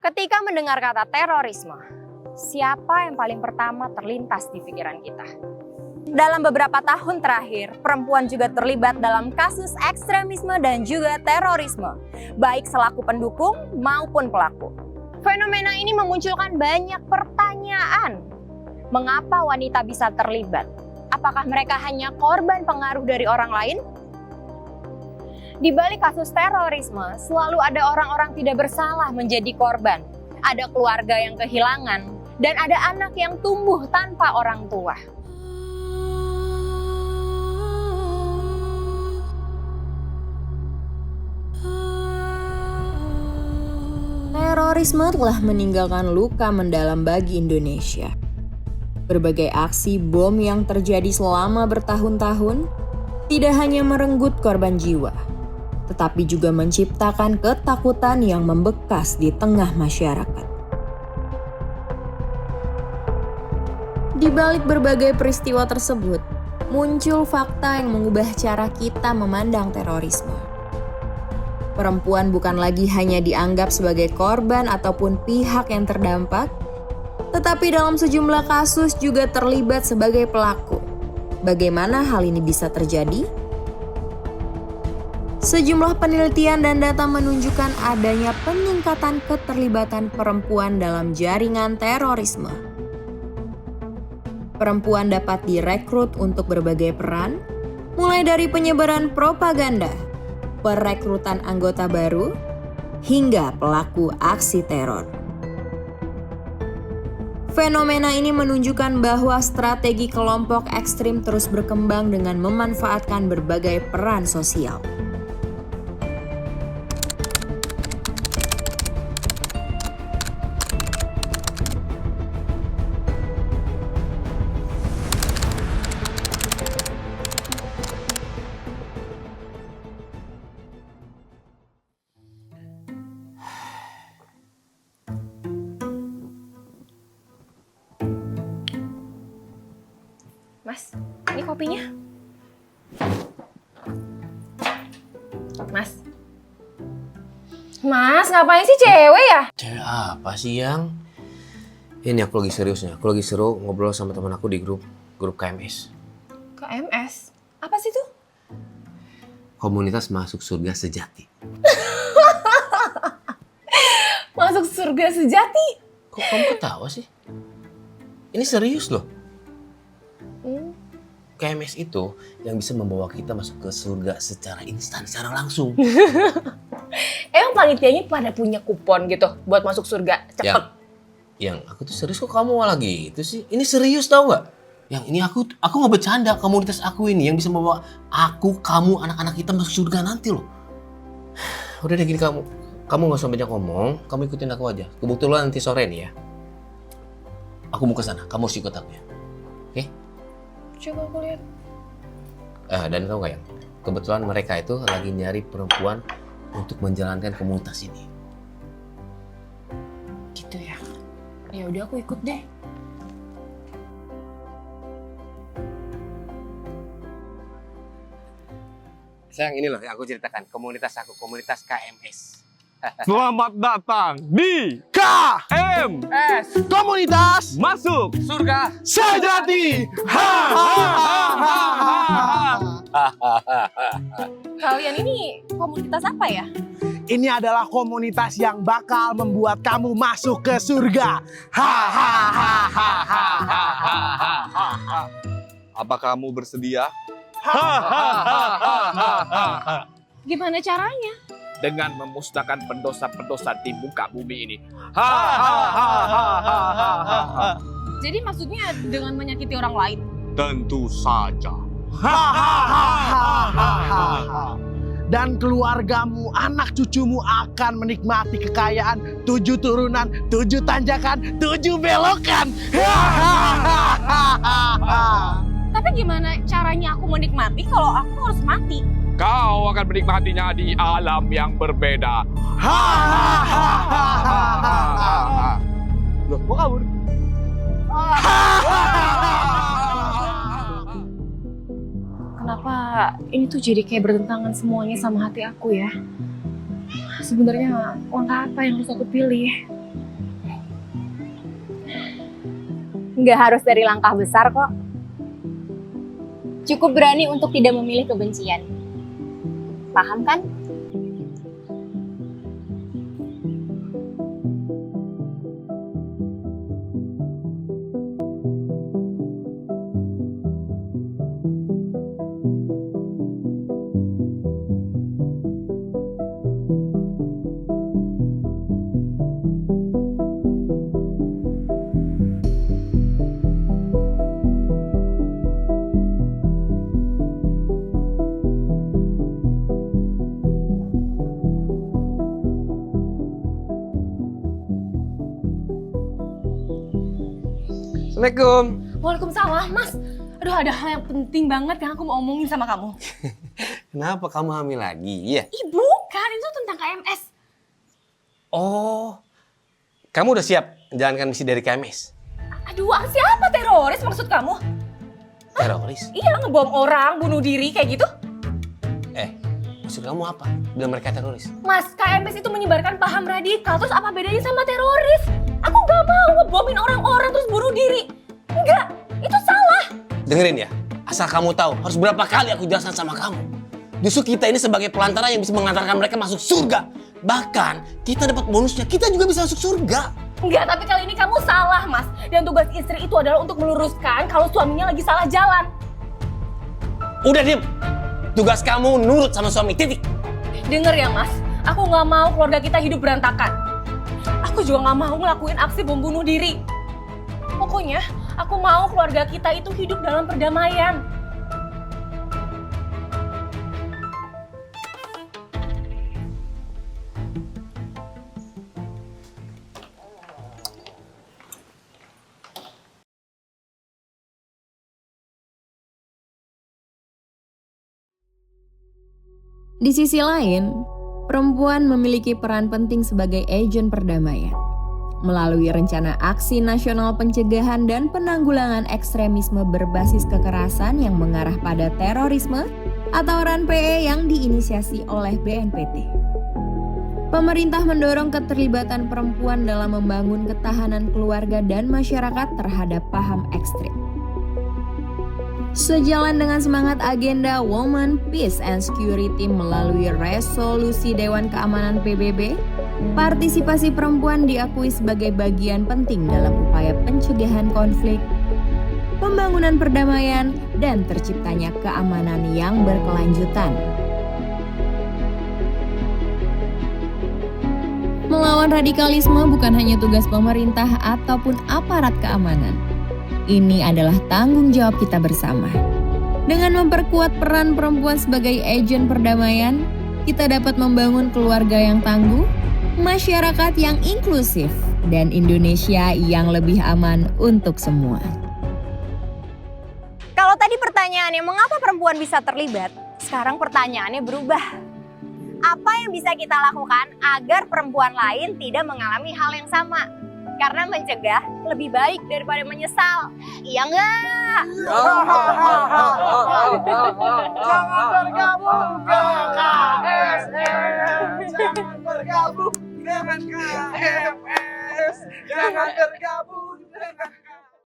Ketika mendengar kata terorisme, siapa yang paling pertama terlintas di pikiran kita? Dalam beberapa tahun terakhir, perempuan juga terlibat dalam kasus ekstremisme dan juga terorisme, baik selaku pendukung maupun pelaku. Fenomena ini memunculkan banyak pertanyaan. Mengapa wanita bisa terlibat? Apakah mereka hanya korban pengaruh dari orang lain? Di balik kasus terorisme, selalu ada orang-orang tidak bersalah menjadi korban. Ada keluarga yang kehilangan, dan ada anak yang tumbuh tanpa orang tua. Terorisme telah meninggalkan luka mendalam bagi Indonesia. Berbagai aksi bom yang terjadi selama bertahun-tahun tidak hanya merenggut korban jiwa, tetapi juga menciptakan ketakutan yang membekas di tengah masyarakat. Di balik berbagai peristiwa tersebut, muncul fakta yang mengubah cara kita memandang terorisme. Perempuan bukan lagi hanya dianggap sebagai korban ataupun pihak yang terdampak, tetapi dalam sejumlah kasus juga terlibat sebagai pelaku. Bagaimana hal ini bisa terjadi? Sejumlah penelitian dan data menunjukkan adanya peningkatan keterlibatan perempuan dalam jaringan terorisme. Perempuan dapat direkrut untuk berbagai peran, mulai dari penyebaran propaganda, perekrutan anggota baru, hingga pelaku aksi teror. Fenomena ini menunjukkan bahwa strategi kelompok ekstrim terus berkembang dengan memanfaatkan berbagai peran sosial. Mas, ini kopinya. Mas. Mas, ngapain sih cewek ya? Cewek apa sih yang? Ini aku lagi seriusnya. Aku lagi seru ngobrol sama teman aku di grup KMS. KMS? Apa sih tuh? Komunitas Masuk Surga Sejati. Masuk surga sejati? Kok kamu ketawa sih? Ini serius loh. KMS itu yang bisa membawa kita masuk ke surga secara instan, secara langsung. Emang panitianya pada punya kupon gitu buat masuk surga cepet? Yang aku tuh serius, kok kamu malah gitu sih? Ini serius tau gak? Yang ini aku nggak bercanda. Komunitas aku ini yang bisa membawa aku, kamu, anak-anak kita masuk surga nanti loh. Udah deh gini, kamu gak usah banyak ngomong. Kamu ikutin aku aja. Kebetulan nanti sore nih ya, aku mau ke sana. Kamu harus ikut aku ya. Oke? Coba aku lihat. Dan tau gak ya? Kebetulan mereka itu lagi nyari perempuan untuk menjalankan komunitas ini. Gitu ya. Ya udah aku ikut deh. Sayang, ini loh yang aku ceritakan. Komunitas aku, komunitas KMS. Selamat datang di KMS Komunitas Masuk Surga Sejati. Kalian ini komunitas apa ya? Ini adalah komunitas yang bakal membuat kamu masuk ke surga. Apa kamu bersedia? Gimana caranya? Dengan memusnahkan pendosa-pendosa di muka bumi ini. Jadi maksudnya dengan menyakiti orang lain? Tentu saja. Dan keluargamu, anak cucumu akan menikmati kekayaan 7 turunan, 7 tanjakan, 7 belokan. Tapi gimana caranya aku menikmati kalau aku harus mati? Kau akan menikmatinya di alam yang berbeda. Loh, kok kabur? Kenapa ini tuh jadi kayak bertentangan semuanya sama hati aku ya? Sebenarnya langkah apa yang harus aku pilih? Nggak harus dari langkah besar kok. Cukup berani untuk tidak memilih kebencian. Paham kan? Assalamualaikum. Waalaikumsalam, Mas. Aduh, ada hal yang penting banget yang aku mau omongin sama kamu. Kenapa kamu hamil lagi? Iya. Ih, bukan. Itu tentang KMS. Oh, kamu udah siap menjalankan misi dari KMS? Aduh, siapa teroris maksud kamu? Teroris? Iya, ngebom orang, bunuh diri, kayak gitu. Maksud kamu apa? Bilang mereka teroris? Mas, KMS itu menyebarkan paham radikal. Terus apa bedanya sama teroris? Aku gak mau ngebomin orang-orang terus bunuh diri. Enggak, itu salah. Dengerin ya, asal kamu tahu harus berapa kali aku jelaskan sama kamu. Justru kita ini sebagai pelantara yang bisa mengantarkan mereka masuk surga. Bahkan kita dapat bonusnya, kita juga bisa masuk surga. Enggak, tapi kali ini kamu salah, Mas. Dan tugas istri itu adalah untuk meluruskan kalau suaminya lagi salah jalan. Udah diem. Tugas kamu nurut sama suami, titik. Dengar ya, Mas. Aku gak mau keluarga kita hidup berantakan. Aku juga gak mau ngelakuin aksi bom bunuh diri. Pokoknya, aku mau keluarga kita itu hidup dalam perdamaian. Di sisi lain, perempuan memiliki peran penting sebagai agen perdamaian. Melalui rencana aksi nasional pencegahan dan penanggulangan ekstremisme berbasis kekerasan yang mengarah pada terorisme atau RAN-PE yang diinisiasi oleh BNPT. Pemerintah mendorong keterlibatan perempuan dalam membangun ketahanan keluarga dan masyarakat terhadap paham ekstrim. Sejalan dengan semangat agenda Women, Peace and Security melalui resolusi Dewan Keamanan PBB, partisipasi perempuan diakui sebagai bagian penting dalam upaya pencegahan konflik, pembangunan perdamaian, dan terciptanya keamanan yang berkelanjutan. Melawan radikalisme bukan hanya tugas pemerintah ataupun aparat keamanan. Ini adalah tanggung jawab kita bersama. Dengan memperkuat peran perempuan sebagai agen perdamaian, kita dapat membangun keluarga yang tangguh, masyarakat yang inklusif, dan Indonesia yang lebih aman untuk semua. Kalau tadi pertanyaannya mengapa perempuan bisa terlibat, sekarang pertanyaannya berubah. Apa yang bisa kita lakukan agar perempuan lain tidak mengalami hal yang sama? Karena mencegah lebih baik daripada menyesal. Iya enggak? Jangan bergabung ke KSS. Jangan bergabung dengan KMS. Jangan